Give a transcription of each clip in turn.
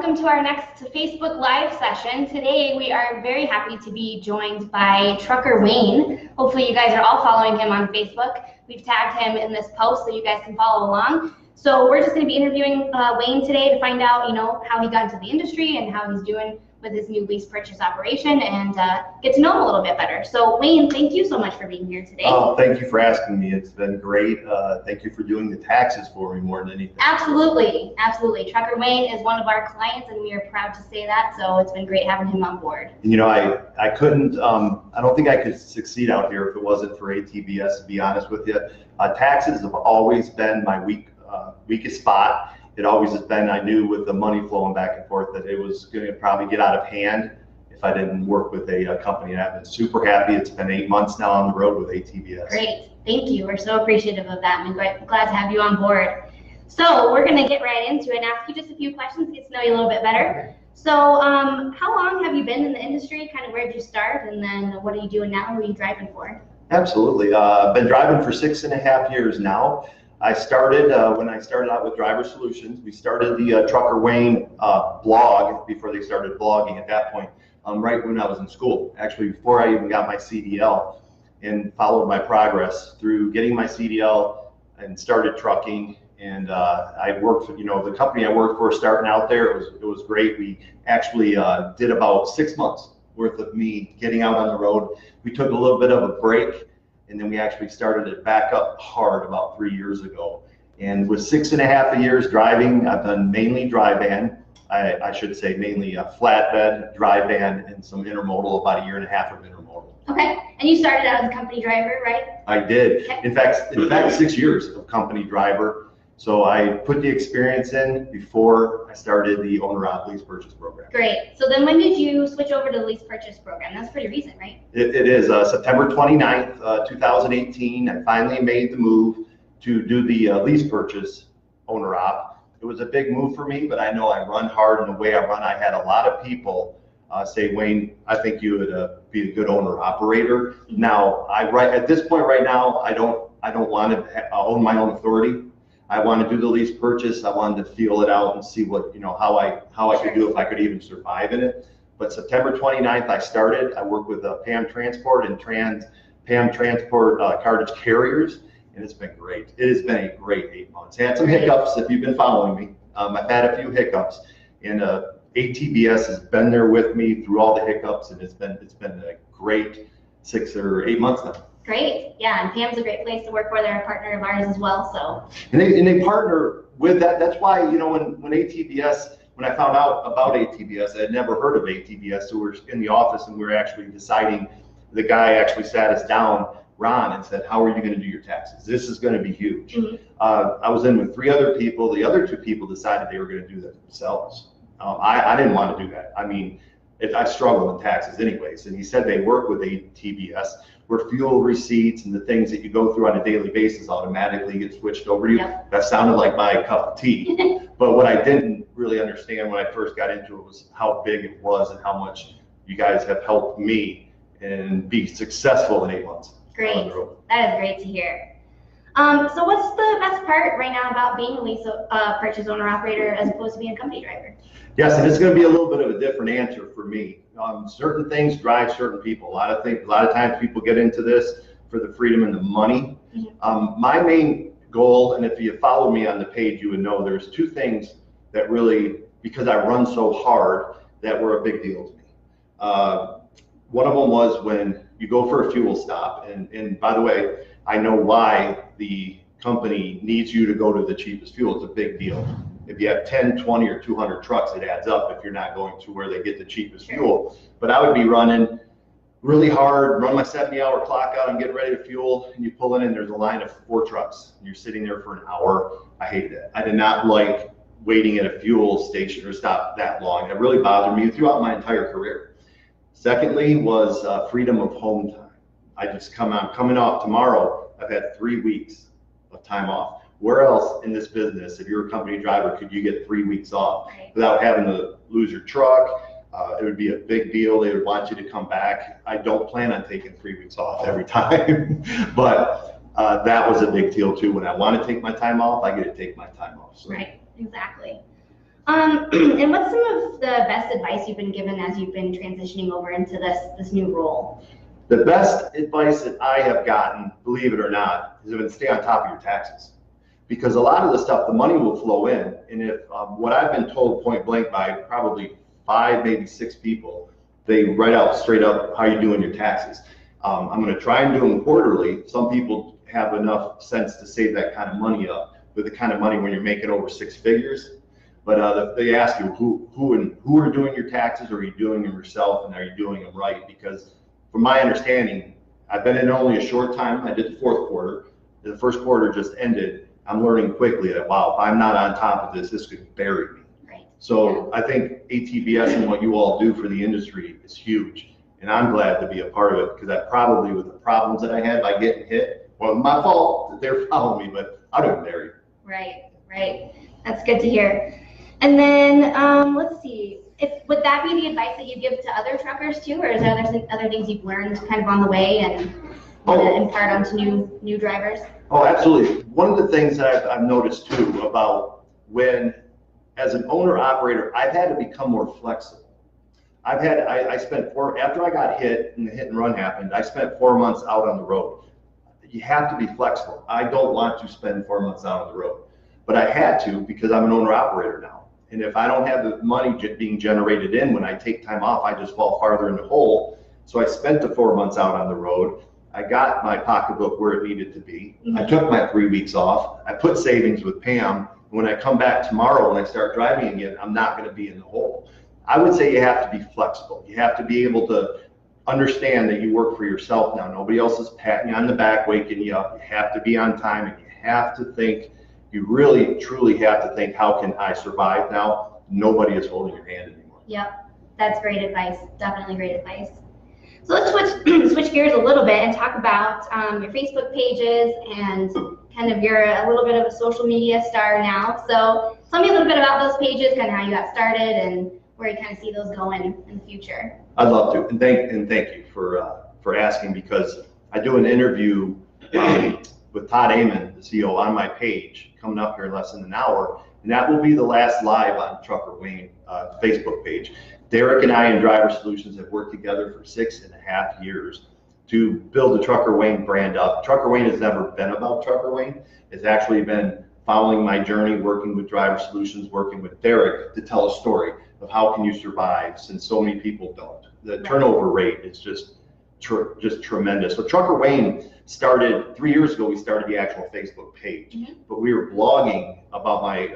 welcome to our next Facebook Live session. Today we are very happy to be joined by Trucker Wayne. Hopefully you guys are all following him on Facebook. We've tagged him in this post so you guys can follow along. So we're just going to be interviewing Wayne today to find out, how he got into the industry and how he's doing with his new lease purchase operation and get to know him a little bit better. So Wayne, thank you so much for being here today. Oh, thank you for asking me. It's been great. Thank you for doing the taxes for me more than anything. Absolutely, absolutely. Trucker Wayne is one of our clients and we are proud to say that. So it's been great having him on board. I couldn't, I don't think I could succeed out here if it wasn't for ATBS, to be honest with you. Taxes have always been my weakest spot. It always has been, I knew with the money flowing back and forth that it was going to probably get out of hand if I didn't work with a company. And I've been super happy. It's been 8 months now on the road with ATBS. Great. Thank you. We're so appreciative of that. I'm glad to have you on board. So we're going to get right into it and ask you just a few questions to get to know you a little bit better. So how long have you been in the industry? Kind of where did you start? And then what are you doing now? Who are you driving for? Absolutely. I've been driving for 6.5 years now. I started, when I started out with Driver Solutions, we started the Trucker Wayne blog before they started blogging at that point, right when I was in school, actually before I even got my CDL, and followed my progress through getting my CDL and started trucking. And I worked for, the company I worked for starting out there, it was great. We actually did about 6 months worth of me getting out on the road. We took a little bit of a break, and then we actually started it back up hard about 3 years ago. And with 6.5 years driving, I've done mainly dry van. I should say mainly a flatbed, dry van, and some intermodal, about 1.5 years of intermodal. Okay, and you started out as a company driver, right? I did. Okay. In fact, 6 years of company driver. So I put the experience in before I started the owner-op lease purchase program. Great. So then when did you switch over to the lease purchase program? That's pretty recent, right? It is September 29th, 2018. I finally made the move to do the lease purchase owner-op. It was a big move for me, but I know I run hard in the way I run. I had a lot of people say, Wayne, I think you would be a good owner-operator. Now, at this point right now, I don't want to own my own authority. I want to do the lease purchase. I wanted to feel it out and see what, how I could do if I could even survive in it. But September 29th, I started. I work with PAM Transport and PAM Transport cartage carriers, and it's been great. It has been a great 8 months. I had some hiccups if you've been following me. I've had a few hiccups, and ATBS has been there with me through all the hiccups, and it's been a great 6 or 8 months now. Great, yeah, and PAM's a great place to work for. They're a partner of ours as well, so. And they partner with that. That's why, when ATBS, when I found out about ATBS, I had never heard of ATBS, so we're in the office and we were actually deciding, the guy actually sat us down, Ron, and said, how are you going to do your taxes? This is going to be huge. Mm-hmm. I was in with 3 other people. The other 2 people decided they were going to do that themselves. I didn't want to do that. I mean, I struggle in taxes anyways, and he said they work with ATBS, where fuel receipts and the things that you go through on a daily basis automatically get switched over to you. Yep. That sounded like my cup of tea. But what I didn't really understand when I first got into it was how big it was and how much you guys have helped me and be successful in 8 months. Great. That is great to hear. So what's the best part right now about being a lease purchase owner operator as opposed to being a company driver? Yes, and it's going to be a little bit of a different answer for me. Certain things drive certain people. A lot of times people get into this for the freedom and the money. Mm-hmm. My main goal, and if you follow me on the page, you would know there's 2 things that really, because I run so hard, that were a big deal to me. One of them was when you go for a fuel stop, and by the way, I know why the company needs you to go to the cheapest fuel. It's a big deal. If you have 10, 20, or 200 trucks, it adds up if you're not going to where they get the cheapest fuel. But I would be running really hard, run my 70-hour clock out, I'm getting ready to fuel, and you pull in and there's a line of 4 trucks, and you're sitting there for an hour. I hated it. I did not like waiting at a fuel station or stop that long. It really bothered me throughout my entire career. Secondly was freedom of home time. I'm coming off tomorrow. I've had 3 weeks of time off. Where else in this business, if you're a company driver, could you get 3 weeks off without having to lose your truck? It would be a big deal. They would want you to come back. I don't plan on taking 3 weeks off every time, but that was a big deal too. When I want to take my time off, I get to take my time off. So. Right, exactly. And what's some of the best advice you've been given as you've been transitioning over into this new role? The best advice that I have gotten, believe it or not, is to stay on top of your taxes. Because a lot of the stuff, the money will flow in. And if what I've been told point blank by probably 5, maybe 6 people, they write out straight up how you doing your taxes. I'm going to try and do them quarterly. Some people have enough sense to save that kind of money up with the kind of money when you're making over 6 figures. But they ask you who are doing your taxes, or are you doing them yourself, and are you doing them right? Because from my understanding, I've been in only a short time. I did the 4th quarter. The 1st quarter just ended. I'm learning quickly that, wow, if I'm not on top of this could bury me. Right. So I think ATBS and what you all do for the industry is huge. And I'm glad to be a part of it, because that probably, with the problems that I had by getting hit, well, my fault that they're following me, but I didn't bury you. Right. That's good to hear. And then let's see, would that be the advice that you give to other truckers too, or is there other things you've learned kind of on the way and want to impart onto new drivers? Oh, absolutely. One of the things that I've noticed too about when, as an owner operator, I've had to become more flexible. I spent after I got hit and the hit and run happened, I spent 4 months out on the road. You have to be flexible. I don't want to spend 4 months out on the road, but I had to, because I'm an owner operator now. And if I don't have the money being generated in when I take time off, I just fall farther in the hole. So I spent the 4 months out on the road. I got my pocketbook where it needed to be. Mm-hmm. I took my 3 weeks off. I put savings with Pam. When I come back tomorrow, when I start driving again, I'm not going to be in the hole. I would say you have to be flexible. You have to be able to understand that you work for yourself now. Nobody else is patting you on the back, waking you up. You have to be on time, and you have to think. You really, truly have to think, how can I survive now? Nobody is holding your hand anymore. Yep, that's great advice. Definitely great advice. So let's switch gears a little bit and talk about your Facebook pages, and kind of you're a little bit of a social media star now. So tell me a little bit about those pages, kind of how you got started and where you kind of see those going in the future. I'd love to, and thank you for asking, because I do an interview with Todd Amon, the CEO, on my page coming up here in less than an hour, and that will be the last live on Trucker Wayne Facebook page. Derek and I in Driver Solutions have worked together for 6.5 years to build the Trucker Wayne brand up. Trucker Wayne has never been about Trucker Wayne. It's actually been following my journey, working with Driver Solutions, working with Derek to tell a story of how can you survive, since so many people don't. The turnover rate is just tremendous. So Trucker Wayne started 3 years ago. We started the actual Facebook page, but we were blogging about my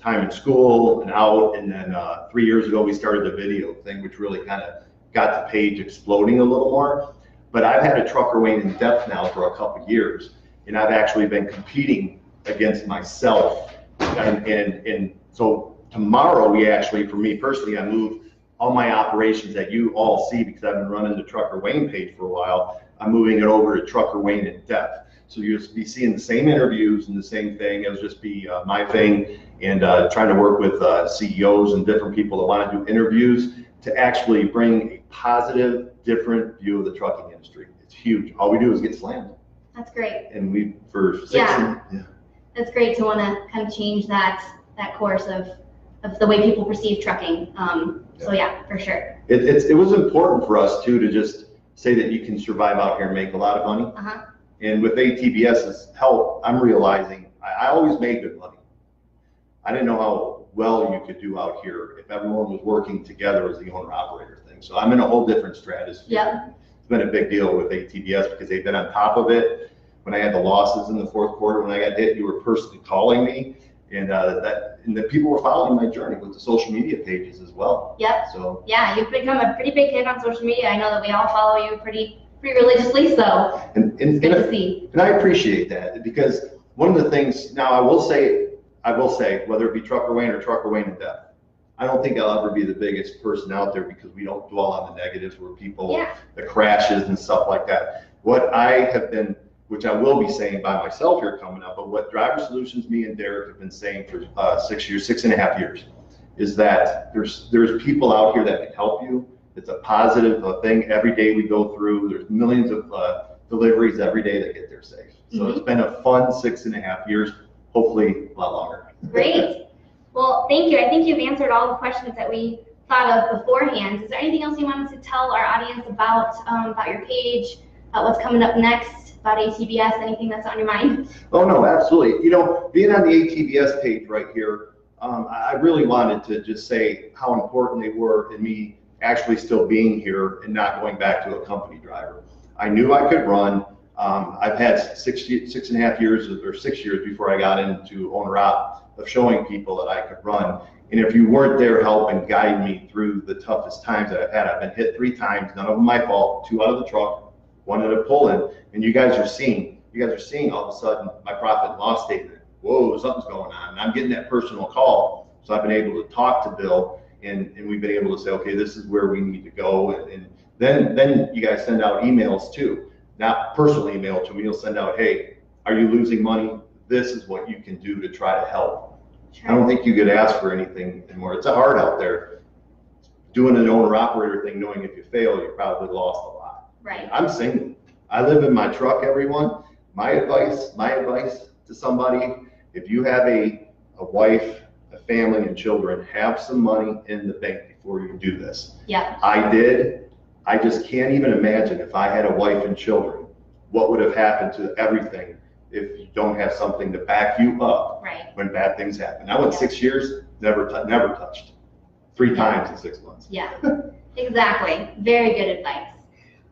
time in school and out, and then 3 years ago we started the video thing, which really kind of got the page exploding a little more. But I've had a Trucker Wayne in depth now for a couple of years, and I've actually been competing against myself, and so tomorrow we actually, for me personally, I moved all my operations that you all see, because I've been running the Trucker Wayne page for a while. I'm moving it over to Trucker Wayne in depth. So you'll be seeing the same interviews and the same thing. It'll just be my thing, and trying to work with CEOs and different people that want to do interviews to actually bring a positive, different view of the trucking industry. It's huge. All we do is get slammed. That's great. And we, for 6 That's great to want to kind of change that course of the way people perceive trucking. So yeah, for sure. It was important for us too to just say that you can survive out here and make a lot of money. And with ATBS's help, I'm realizing I always made good money. I didn't know how well you could do out here if everyone was working together as the owner-operator thing. So I'm in a whole different stratosphere. Yep. It's been a big deal with ATBS because they've been on top of it. When I had the losses in the 4th quarter, when I got hit, you were personally calling me, and the people were following my journey with the social media pages as well. Yep. So yeah, you've become a pretty big hit on social media. I know that we all follow you pretty religiously, so it's good to see. And I appreciate that, because one of the things, now I will say, whether it be Trucker Wayne or Trucker Wayne in depth, I don't think I'll ever be the biggest person out there, because we don't dwell on the negatives where people, the crashes and stuff like that. What I have been, which I will be saying by myself here coming up, but what Driver Solutions, me and Derek have been saying for 6.5 years, is that there's people out here that can help you. It's a positive thing. Every day we go through, there's millions of deliveries every day that get there safe. So it's been a fun 6.5 years, hopefully a lot longer. Great. Well, thank you. I think you've answered all the questions that we thought of beforehand. Is there anything else you wanted to tell our audience about your page, about what's coming up next, about ATBS, anything that's on your mind? Oh, no, absolutely. You know, being on the ATBS page right here, I really wanted to just say how important they were in me actually still being here and not going back to a company driver. I knew I could run. I've had 6 and a half years or 6 years before I got into owner-op of showing people that I could run. And if you weren't there helping guide me through the toughest times that I've had, I've been hit 3 times, none of them my fault, 2 out of the truck, 1 at a pull-in, and you guys are seeing all of a sudden my profit and loss statement. Whoa, something's going on. And I'm getting that personal call. So I've been able to talk to Bill and we've been able to say, okay, this is where we need to go. And then you guys send out emails too, not personal email to me. You'll send out, hey, are you losing money? This is what you can do to try to help. Sure. I don't think you could ask for anything anymore. It's hard out there doing an owner-operator thing, knowing if you fail, you probably lost a lot. Right. I'm single. I live in my truck, everyone. My advice to somebody, if you have a wife, a family, and children, have some money in the bank before you do this. Yeah. I did. I just can't even imagine if I had a wife and children, what would have happened to everything if you don't have something to back you up when bad things happen. I went 6 years, never touched. 3 times in 6 months. Yeah, exactly. Very good advice.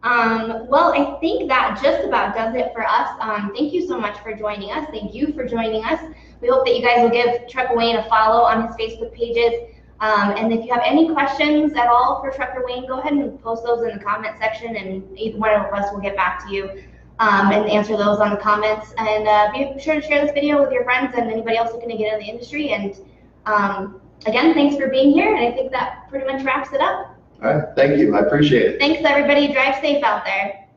Well, I think that just about does it for us. Thank you so much for joining us. Thank you for joining us. We hope that you guys will give Trucker Wayne a follow on his Facebook pages. And if you have any questions at all for Trucker Wayne, go ahead and post those in the comment section, and either one of us will get back to you and answer those on the comments. And be sure to share this video with your friends and anybody else looking to get in the industry. And again, thanks for being here. And I think that pretty much wraps it up. All right, thank you. I appreciate it. Thanks, everybody. Drive safe out there.